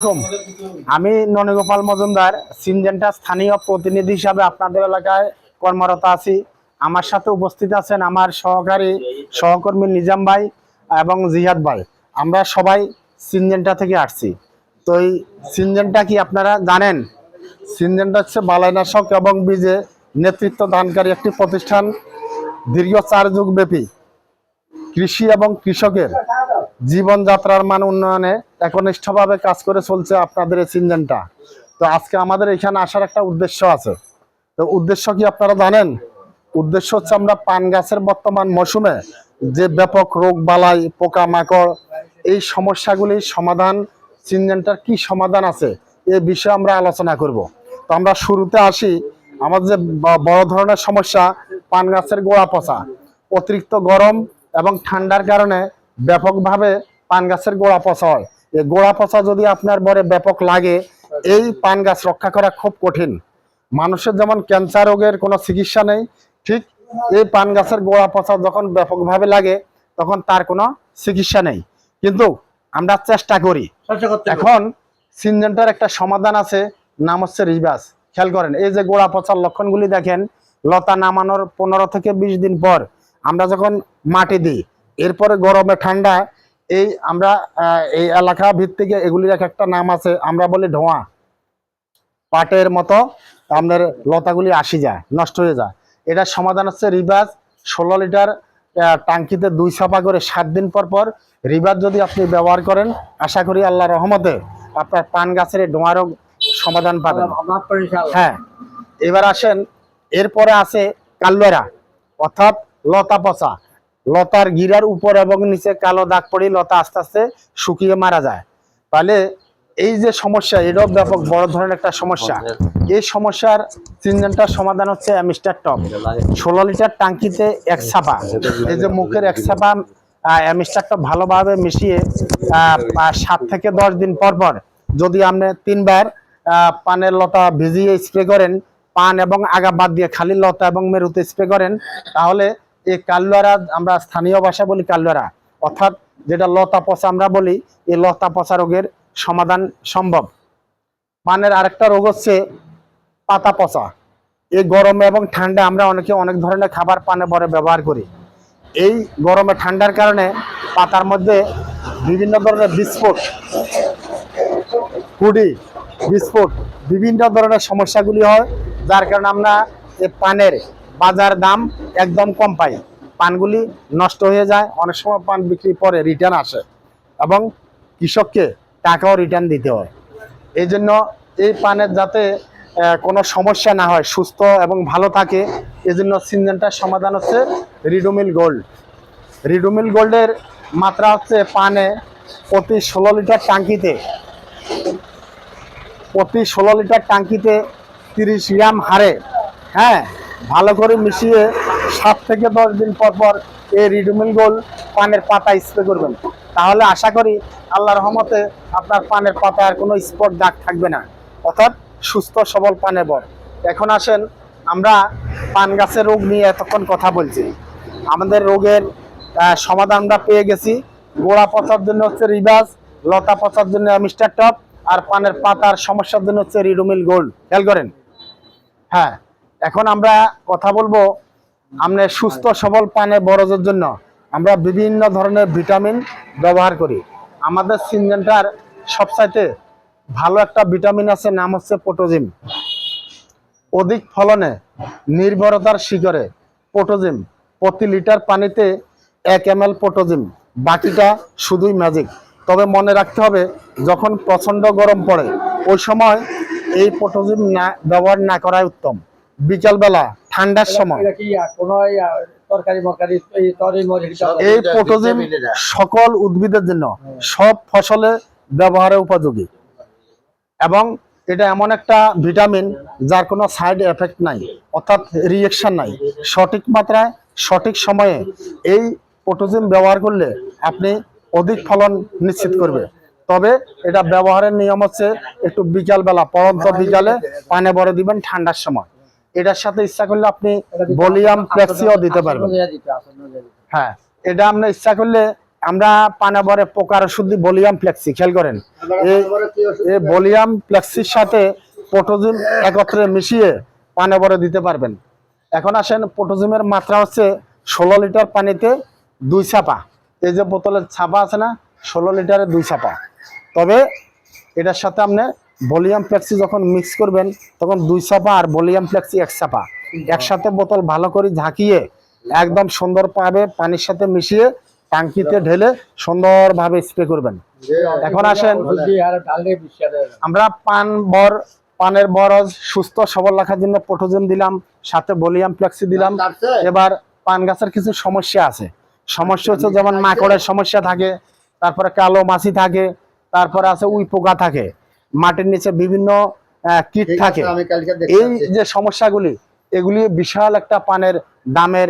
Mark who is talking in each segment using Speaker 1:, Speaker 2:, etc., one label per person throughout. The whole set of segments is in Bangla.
Speaker 1: আমি ননীগোপাল মজুমদার সিনজেন্টা স্থানীয় প্রতিনিধি হিসাবে আপনাদের এলাকায় কর্মরত আছি। আমার সাথে উপস্থিত আছেন আমার সহকর্মী নিজাম ভাই এবং জিহাদ ভাই। আমরা সবাই সিনজেন্টা থেকে আসছি। তো এই সিনজেন্টা কি আপনারা জানেন? সিনজেন্টা হচ্ছে বালাইনাশক এবং বীজে নেতৃত্ব দানকারী একটি প্রতিষ্ঠান। দীর্ঘ 4 যুগ ব্যাপী কৃষি এবং কৃষকের জীবনযাত্রার মান উন্নয়নে একনিষ্ঠভাবে কাজ করে চলছে আপনাদের এই সিনজেন্টা। তো আজকে আমাদের এখানে আসার একটা উদ্দেশ্য আছে। তো উদ্দেশ্য কি আপনারা জানেন? উদ্দেশ্য হচ্ছে আমরা পান গাছের বর্তমান মৌসুমে যে ব্যাপক রোগ বালাই, পোকামাকড়, এই সমস্যাগুলির সমাধান, সিনজেন্টার কি সমাধান আছে এই বিষয়ে আমরা আলোচনা করব। তো আমরা শুরুতে আসি। আমাদের যে বড় ধরনের সমস্যা পান গাছের গোড়া পচা। অতিরিক্ত গরম এবং ঠান্ডার কারণে ব্যাপকভাবে পান গাছের গোড়া পচা হয়। এই গোড়া পচা যদি আপনার বরে ব্যাপক লাগে, এই পান গাছ রক্ষা করা খুব কঠিন। মানুষের যেমন ক্যান্সার রোগের কোনো চিকিৎসা নেই, ঠিক এই পান গাছের গোড়া পচা যখন ব্যাপকভাবে লাগে তখন তার কোনো চিকিৎসা নেই। কিন্তু আমরা চেষ্টা করি। এখন সিনজেন্টার একটা সমাধান আছে, নাম হচ্ছে রিভাস। খেয়াল করেন, এই যে গোড়া পচার লক্ষণগুলি দেখেন, লতা নামানোর 15 থেকে 20 দিন পর আমরা যখন মাটি দিই, এরপরে গরমে ঠান্ডা, এই আমরা এই এলাকা ভিত্তিকে এগুলির একটা নাম আছে, আমরা বলি ধোঁয়া। পাটের মতো আমাদের লতাগুলি আসি যায়, নষ্ট হয়ে যায়। এটার সমাধান হচ্ছে রিভাস। 16 লিটার টাঙ্কিতে 2 ছাপা করে 7 দিন পর পর রিভাস যদি আপনি ব্যবহার করেন, আশা করি আল্লাহর রহমতে আপনার পান গাছের এই ধোঁয়া রোগ সমাধান পাবেন। হ্যাঁ, এবার আসেন, এরপরে আছে কালুয়া, অর্থাৎ লতা পচা। লতার গিরার উপর এবং নিচে কালো দাগ পড়ে লতা আস্তে আস্তে শুকিয়ে মারা যায়। তাহলে এই যে সমস্যা, এটাও ব্যাপক বড় ধরনের একটা সমস্যা। এই সমস্যার সিনজেন্টার সমাধান হচ্ছে অ্যামিস্টার টপ। 16 লিটার টাঙ্কিতে 1 ছাপা, এই যে মুখের 1 ছাপা অ্যামিস্টার টপ ভালোভাবে মিশিয়ে 7 থেকে 10 দিন পর পর যদি আপনি 3 বার পানের লতা ভিজিয়ে স্প্রে করেন, পান এবং আগা বাদ দিয়ে খালি লতা এবং মেরুতে স্প্রে করেন, তাহলে এই কালুয়ারা, আমরা স্থানীয় ভাষা বলি কালুয়ারা, অর্থাৎ যেটা লতা পচা আমরা বলি, এই লতা পচা রোগের সমাধান সম্ভব। পানের আরেকটা রোগ হচ্ছে পাতা পচা। এই গরমে এবং ঠান্ডা আমরা অনেকে অনেক ধরনের খাবার পানে ভরে ব্যবহার করি। এই গরমে ঠান্ডার কারণে পাতার মধ্যে বিভিন্ন ধরনের বিস্ফোট, কুড়ি, বিস্ফোট, বিভিন্ন ধরনের সমস্যাগুলি হয়, যার কারণে আমরা এই পানের বাজার দাম একদম কম পাই। পানগুলি নষ্ট হয়ে যায়, অনেক সময় পান বিক্রি পরে রিটার্ন আসে এবং কৃষককে টাকাও রিটার্ন দিতে হয়। এই জন্য এই পানের যাতে কোনো সমস্যা না হয়, সুস্থ এবং ভালো থাকে, এই জন্য সিনজেন্টার সমাধান হচ্ছে রিডোমিল গোল্ড। রিডোমিল গোল্ডের মাত্রা হচ্ছে পানে প্রতি 16 লিটার টাঙ্কিতে 30 গ্রাম হারে, হ্যাঁ, ভালো করে মিশিয়ে 7 থেকে 10 দিন পর পর এই রিডোমিল গোল্ড পানের পাতা স্প্রে করবেন। তাহলে আশা করি আল্লাহর রহমতে আপনার পানের পাতার কোনো স্পট দাগ থাকবে না, অর্থাৎ সুস্থ সবল পানের বর। এখন আসেন, আমরা পান গাছের রোগ নিয়ে এতক্ষণ কথা বলছি। আমাদের রোগের সমাধান আমরা পেয়ে গেছি। গোড়া পচার জন্য হচ্ছে রিভাস, লতা পচার জন্য অ্যামিস্টার টপ, আর পানের পাতার সমস্যার জন্য হচ্ছে রিডোমিল গোল্ড। খেয়াল করেন। হ্যাঁ, এখন আমরা কথা বলবো আমরা সুস্থ সবল পানে বরজের জন্য আমরা বিভিন্ন ধরনের ভিটামিন ব্যবহার করি। আমাদের সিনজেন্টার সবচাইতে ভালো একটা ভিটামিন আছে, নাম হচ্ছে পটোজিম। অধিক ফলনে নির্ভরতার শিখরে পটোজিম, প্রতি লিটার পানিতে 1 ml পটোজিম, বাকিটা শুধুই ম্যাজিক। তবে মনে রাখতে হবে, যখন প্রচণ্ড গরম পড়ে ওই সময় এই পটোজিম ব্যবহার না করাই উত্তম। বিকালবেলা ঠান্ডার সময় এই পটোজিম সকল উদ্ভিদের জন্য, সব ফসলে ব্যবহারে উপযোগী এবং এটা এমন একটা ভিটামিন যার কোনো সাইড এফেক্ট নাই, অর্থাৎ রিঅ্যাকশন নাই। সঠিক মাত্রায় সঠিক সময়ে এই পটোজিম ব্যবহার করলে আপনি অধিক ফলন নিশ্চিত করবে। তবে এটা ব্যবহারের নিয়ম হচ্ছে একটু বিকালবেলা, পরন্ত বিকালে পানে ভরে দিবেন ঠান্ডার সময়। এটার সাথে ইচ্ছা করলে আপনি ভলিউম ফ্লেক্সিও দিতে পারবেন। হ্যাঁ, এটা আপনি ইচ্ছা করলে আমরা পানে ভরে পোকার ওষুধ দিই ভলিউম ফ্লেক্সি, খেয়াল করেন। এই ভলিউম ফ্লেক্সির সাথে পটোজিন একত্রে মিশিয়ে পানে ভরে দিতে পারবেন। এখন আসেন, পটোজিমের মাত্রা হচ্ছে 16 লিটার পানিতে 2 ছাপা। এই যে বোতলের ছাপা আছে না, 16 লিটারে 2 ছাপা। তবে এটার সাথে আপনি ভলিউম ফ্লেক্সি যখন মিক্স করবেন তখন 2 ছাপা আর ভলিউম ফ্লেক্সি 1 ছাপা একসাথে বোতল ভালো করে ঝাঁকিয়ে একদম সুন্দরভাবে পানির সাথে মিশিয়ে ট্যাঙ্কিতে ঢেলে সুন্দরভাবে স্প্রে করবেন। এখন আসেন, আমরা পানের বরজ সুস্থ সবল রাখার জন্য পটোজেন দিলাম, সাথে ভলিউম ফ্লেক্সি দিলাম। এবার পান গাছের কিছু সমস্যা আছে। সমস্যা হচ্ছে যেমন মাকড়ের সমস্যা থাকে, তারপরে কালো মাছি থাকে, তারপরে আছে উই পোকা থাকে, মাটির নিচে বিভিন্ন কীট থাকে। এই যে সমস্যাগুলি, এগুলি বিশাল একটা পানের দামের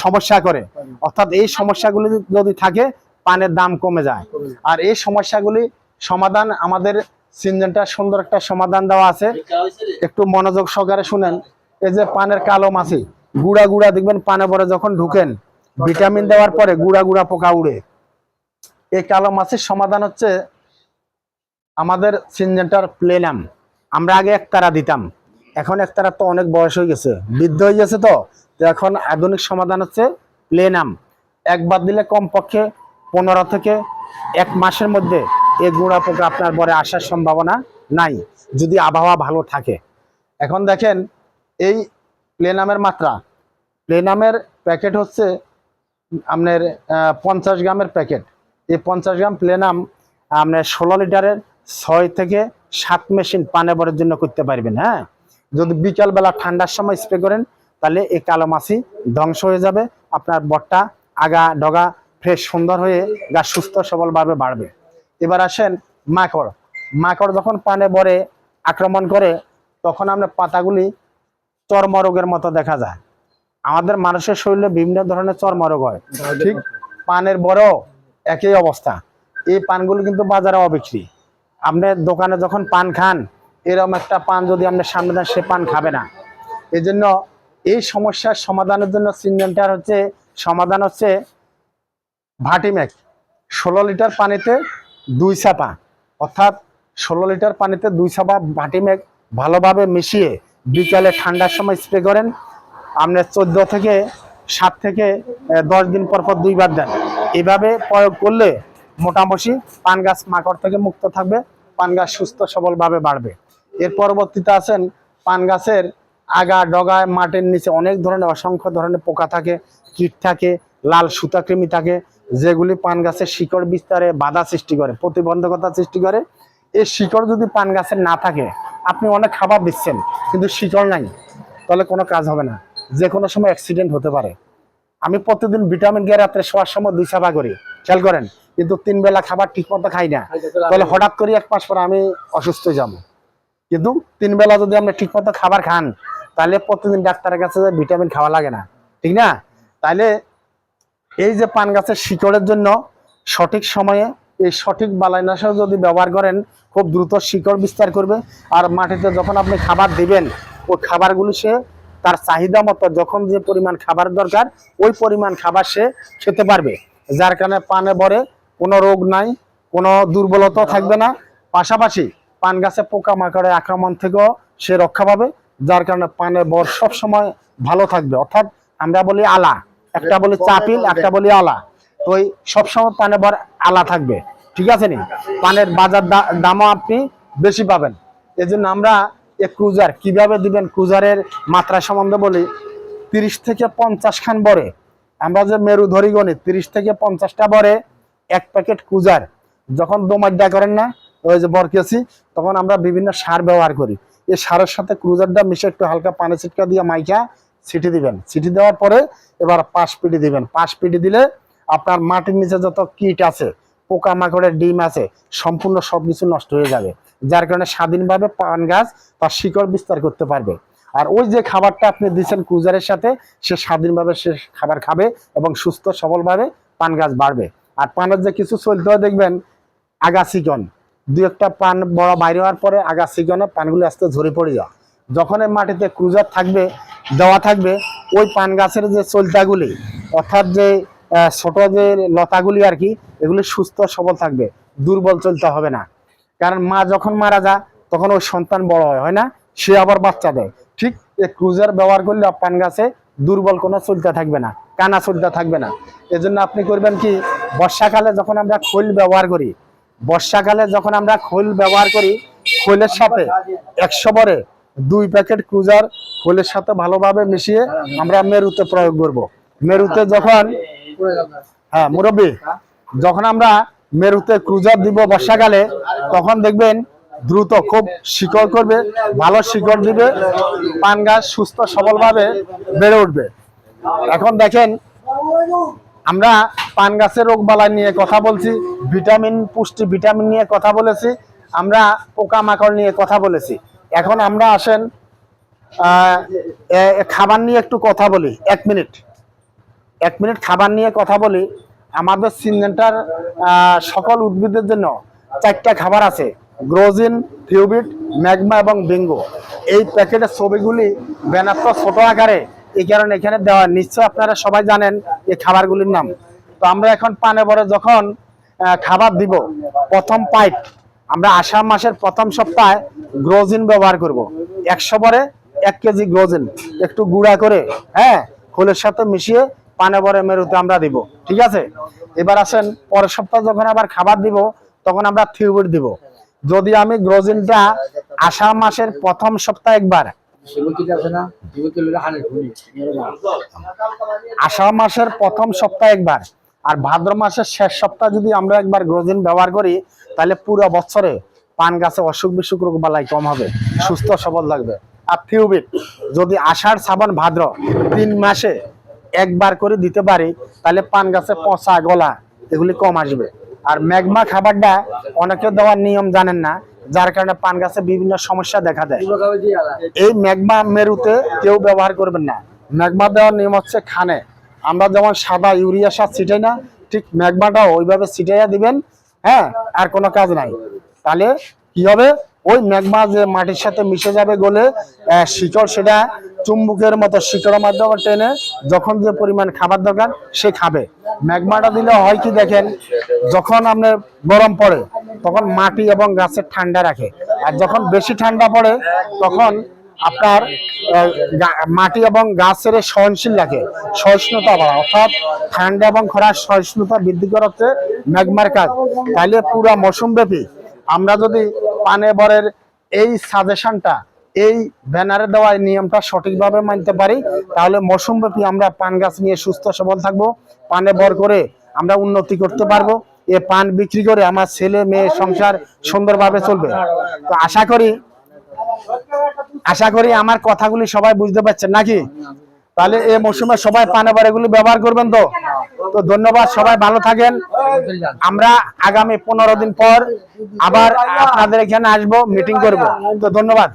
Speaker 1: সমস্যা করে। অর্থাৎ এই সমস্যাগুলি যদি থাকে পানের দাম কমে যায়। আর এই সমস্যাগুলি সমাধান আমাদের সিনজেন্টার সুন্দর একটা সমাধান দেওয়া আছে, একটু মনোযোগ সহকারে শুনেন। এই যে পানের কালো মাছি গুড়া গুড়া দেখবেন পানে পরে যখন ঢুকেন, ভিটামিন দেওয়ার পরে গুড়া গুড়া পোকা উড়ে। এই কালো মাছির সমাধান হচ্ছে আমাদের সিনজেন্টার প্লেনাম। আমরা আগে একতারা দিতাম, এখন একতারা তো অনেক বয়স হয়ে গেছে, বৃদ্ধ হয়ে গেছে, তো এখন আধুনিক সমাধান হচ্ছে প্লেনাম। একবার দিলে কমপক্ষে 15 থেকে 1 মাসের মধ্যে এই গুঁড়া পোকা আপনার বরে আসার সম্ভাবনা নাই, যদি আবহাওয়া ভালো থাকে। এখন দেখেন, এই প্লেনামের মাত্রা, প্লেনামের প্যাকেট হচ্ছে আপনার 50 গ্রামের প্যাকেট। এই 50 গ্রাম প্লেনাম আপনার 16 লিটারের 6 থেকে 7 মেশিন পানে ভরার জন্য করতে পারবেন। হ্যাঁ, যদি বিকালবেলা ঠান্ডার সময় স্প্রে করেন তাহলে এই কালো মাছি ধ্বংস হয়ে যাবে, আপনার বটটা আগা ডগা ফ্রেশ সুন্দর হয়ে গাছ সুস্থ সবলভাবে বাড়বে। এবার আসেন, মাকড় যখন পানে ভরে আক্রমণ করে তখন আমরা পাতাগুলি চর্মরোগের মতো দেখা যায়। আমাদের মানুষের শরীরে বিভিন্ন ধরনের চর্মরোগ হয়, ঠিক পানের বড়ও একই অবস্থা। এই পানগুলো কিন্তু বাজারে অবিক্রি। আপনি দোকানে যখন পান খান, এরকম একটা পান যদি আপনার সামনে দেন, সে পান খাবে না। এই জন্য এই সমস্যার সমাধানের জন্য সিনজেন্টার সমাধান হচ্ছে ভাটিমেক। 16 লিটার পানিতে 2 ছাপা, অর্থাৎ 16 লিটার পানিতে 2 ছাপা ভাটিমেক ভালোভাবে মিশিয়ে বিকালে ঠান্ডার সময় স্প্রে করেন। আপনার 14 থেকে 7 থেকে 10 দিন পর 2 বার দেন। এভাবে প্রয়োগ করলে মোটামুটি পান গাছ মাকড় থেকে মুক্ত থাকবে, পান গাছ সুস্থ সবলভাবে বাড়বে। এর পরবর্তীতে আছেন, পান গাছের আগা ডগায় মাটির নিচে অনেক ধরনের অসংখ্য ধরনের পোকা থাকে, কীট থাকে, লাল সুতাকৃমি থাকে, যেগুলি পান গাছের শিকড় বিস্তারে বাধা সৃষ্টি করে, প্রতিবন্ধকতা সৃষ্টি করে। এই শিকড় যদি পান গাছের না থাকে, আপনি অনেক খাবার দিচ্ছেন কিন্তু শিকড় নাই, তাহলে কোনো কাজ হবে না, যে কোনো সময় অ্যাক্সিডেন্ট হতে পারে। আমি প্রতিদিন ভিটামিন দিয়ে রাত্রে শোয়ার সময় 2 ছাপা করি, খেয়াল করেন, কিন্তু 3 বেলা খাবার ঠিক মতো খাই না, তাহলে হঠাৎ করে 1 মাস পরে আমি অসুস্থ হয়ে যাবো। কিন্তু 3 বেলা যদি আপনি ঠিক মতো খাবার খান, তাহলে প্রতিদিন ডাক্তারের কাছে ভিটামিন খাওয়া লাগে না, ঠিক না? তাহলে এই যে পান গাছের শিকড়ের জন্য সঠিক সময়ে এই সঠিক বালাইনাশক যদি ব্যবহার করেন, খুব দ্রুত শিকড় বিস্তার করবে। আর মাটিতে যখন আপনি খাবার দিবেন, ওই খাবারগুলো সে তার চাহিদা মতো যখন যে পরিমাণ খাবার দরকার, ওই পরিমাণ খাবার সে খেতে পারবে, যার কারণে পানে ভরে কোনো রোগ নাই, কোনো দুর্বলতা থাকবে না। পাশাপাশি পান গাছে পোকা মাকড়ের আক্রমণ থেকেও সে রক্ষা পাবে, যার কারণে পানে ভর সবসময় ভালো থাকবে। অর্থাৎ আমরা বলি আলা, একটা বলি চাপিল, একটা বলি আলা, তো ওই সবসময় পানে ভর আলা থাকবে, ঠিক আছে নি? পানের বাজার দামও আপনি বেশি পাবেন। এই জন্য আমরা ক্রুজার কিভাবে দিবেন, ক্রুজারের মাত্রা সম্বন্ধে বলি। 30 থেকে 50 খান বরে, আমরা যে মেরু ধরি গণিত, 30 থেকে 50টা বরে 1 প্যাকেট ক্রুজার যখন দোমাড্ডা করেন না, ওই যে বরকেছি, তখন আমরা বিভিন্ন সার ব্যবহার করি। এই সারের সাথে ক্রুজারটা মিশে একটু হালকা পানি ছিটকা দিয়ে মাইকা ছিটি দিবেন। ছিটি দেওয়ার পরে এবার 5 পিটি দিবেন। 5 পিটি দিলে আপনার মাটির নিচে যত কীট আছে, পোকা মাকড়ের ডিম আছে, সম্পূর্ণ সবকিছু নষ্ট হয়ে যাবে, যার কারণে স্বাধীনভাবে পান গাছ তার শিকড় বিস্তার করতে পারবে। আর ওই যে খাবারটা আপনি দিচ্ছেন ক্রুজারের সাথে, সে স্বাধীনভাবে সে খাবার খাবে এবং সুস্থ সবলভাবে পান গাছ বাড়বে। আর পানের যে কিছু চলতে হয় দেখবেন, আগা চিকন, 2-1টা পান বড় বাইরে হওয়ার পরে আগা চিকনে পানগুলো আস্তে ঝরে পড়ে যাওয়া। যখন এই মাটিতে ক্রুজার থাকবে, দেওয়া থাকবে, ওই পান গাছের যে চলতাগুলি, অর্থাৎ যে ছোট যে লতাগুলি আর কি, এগুলি সুস্থ সবল থাকবে, দুর্বল চলতে হবে না। কারণ মা যখন মারা যায় তখন ওই সন্তান বড় হয় না, সে আবার বাচ্চা দেয়। ঠিক এই ক্রুজার ব্যবহার করলে পান গাছে দুর্বল কোনো চলতে থাকবে না, কানা চলতে থাকবে না। এজন্য আপনি করবেন কি, বর্ষাকালে যখন আমরা খৈল ব্যবহার করি, খৈলের সাথে 100 বরে 2 প্যাকেট ক্রুজার খৈলের সাথে ভালোভাবে মিশিয়ে আমরা মেরুতে প্রয়োগ করব। মেরুতে যখন মুরব্বী, যখন আমরা মেরুতে ক্রুজার দিব বর্ষাকালে, তখন দেখবেন দ্রুত খুব শিকড় করবে, ভালো শিকড় দিবে, পান গাছ সুস্থ সবলভাবে বেড়ে উঠবে। এখন দেখেন, আমরা পান গাছের রোগ বালাই নিয়ে কথা বলছি, ভিটামিন পুষ্টি ভিটামিন নিয়ে কথা বলেছি, আমরা পোকামাকড় নিয়ে কথা বলেছি। এখন আমরা আসেন খাবার নিয়ে একটু কথা বলি। 1 মিনিট খাবার নিয়ে কথা বলি। আমাদের সিনজেন্টার সকল উদ্ভিদের জন্য 4টা খাবার আছে: গ্রোজিন, থিওবিট, ম্যাগমা এবং বিঙ্গো। এই প্যাকেটের ছবিগুলি ব্যানার তো ছোট আকারে, এই কারণে এখানে দেওয়া। নিশ্চয় আপনারা সবাই জানেন এই খাবারগুলির নাম। তো আমরা এখন পানে বরে যখন খাবার দিব, প্রথম পাইট আমরা আষাঢ় মাসের প্রথম সপ্তাহে গ্রোজিন ব্যবহার করব। 100 বরে 1 কেজি গ্রোজিন একটু গুঁড়া করে খোলের সাথে মিশিয়ে পানে বরে মেরুতে আমরা দিব। ঠিক আছে, এবার আসেন পরের সপ্তাহে যখন আবার খাবার দিব, তখন আমরা থিওবিট দিব। যদি আমি গ্রোজিনটা আষাঢ় মাসের প্রথম সপ্তাহে একবার, আষাঢ় মাসের প্রথম সপ্তাহে একবার, আর ভাদ্র মাসের শেষ সপ্তাহে যদি আমরা একবার গ্রোজিন ব্যবহার করি, তাহলে পুরো বছরে পান গাছে অসুখ বিসুখ রোগ বালাই কম হবে, সুস্থ সবল লাগবে। আর থিওবিট যদি আষাঢ়, শ্রাবণ, ভাদ্র 3 মাসে একবার করে দিতে পারি, তাহলে পান গাছে পচা গলা এগুলি কম আসবে। আর ম্যাগমা খাবারটা অনেকে দেওয়ার নিয়ম জানেন না, যার কারণে পান গাছে বিভিন্ন সমস্যা দেখা দেয়। এই ম্যাগমা মেরুতে কেউ ব্যবহার করবেন না। ম্যাগমা দেওয়ার নিয়ম হচ্ছে, খানে আমরা যেমন সাদা ইউরিয়া সার ছিটাই না, ঠিক ম্যাগমাটাও ওইভাবে ছিটাইয়া দিবেন। আর কোনো কাজ নাই। তাহলে কি হবে, ওই ম্যাগমা যে মাটির সাথে মিশে যাবে গলে, শিকড় সেটা চুম্বকের মতো শিকড়ের মাধ্যমে টেনে যখন যে পরিমাণ খাবার দরকার সে খাবে। ম্যাগমাটা দিলে হয় কি দেখেন, যখন আপনার গরম পড়ে তখন মাটি এবং গাছের ঠান্ডা রাখে, আর যখন বেশি ঠান্ডা পড়ে তখন আপনার মাটি এবং গাছের সহনশীল রাখে, সহিষ্ণুতা বাড়া, অর্থাৎ ঠান্ডা এবং খরার সহিষ্ণুতা বৃদ্ধি করা হচ্ছে ম্যাগমার কাজ। তাইলে পুরা মৌসুম ব্যাপী আমরা যদি পানে বরের এই সাজেশনটা, এই ব্যানারে দেওয়া নিয়মটা সঠিকভাবে মানতে পারি, তাহলে মৌসুমব্যাপী আমরা পান গাছ নিয়ে সুস্থ সবল থাকবো, পানে বর করে আমরা উন্নতি করতে পারবো। এ পান বিক্রি করে আমার ছেলে মেয়ে সংসার সুন্দরভাবে চলবে। তো আশা করি আমার কথাগুলি সবাই বুঝতে পারছেন নাকি? তাহলে এই মৌসুমে সবাই পানে বর এগুলি ব্যবহার করবেন। তো ধন্যবাদ, সবাই ভালো থাকেন। আমরা আগামী 15 দিন পর আবার আপনাদের এখানে আসবো, মিটিং করব। তো ধন্যবাদ।